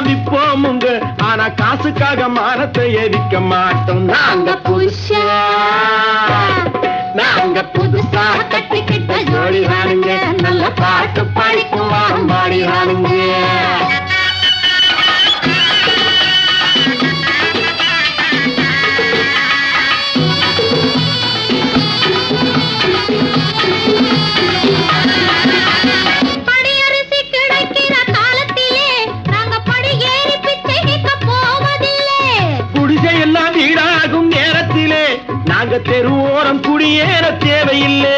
எல்லாம் விப்போமுங்க, ஆனா காசுக்காக மானத்தை எரிக்க மாட்டோம். நாங்க புதுசா கட்டிக்கிட்ட ஜோடிதானுங்க, நல்ல பாட்டு படிக்குவான் பாடிதானுங்க. குடிசையெல்லாம் வீடாகும் நேரத்திலே நாங்க தெருவோரம் குடியேற தேவையில்லை.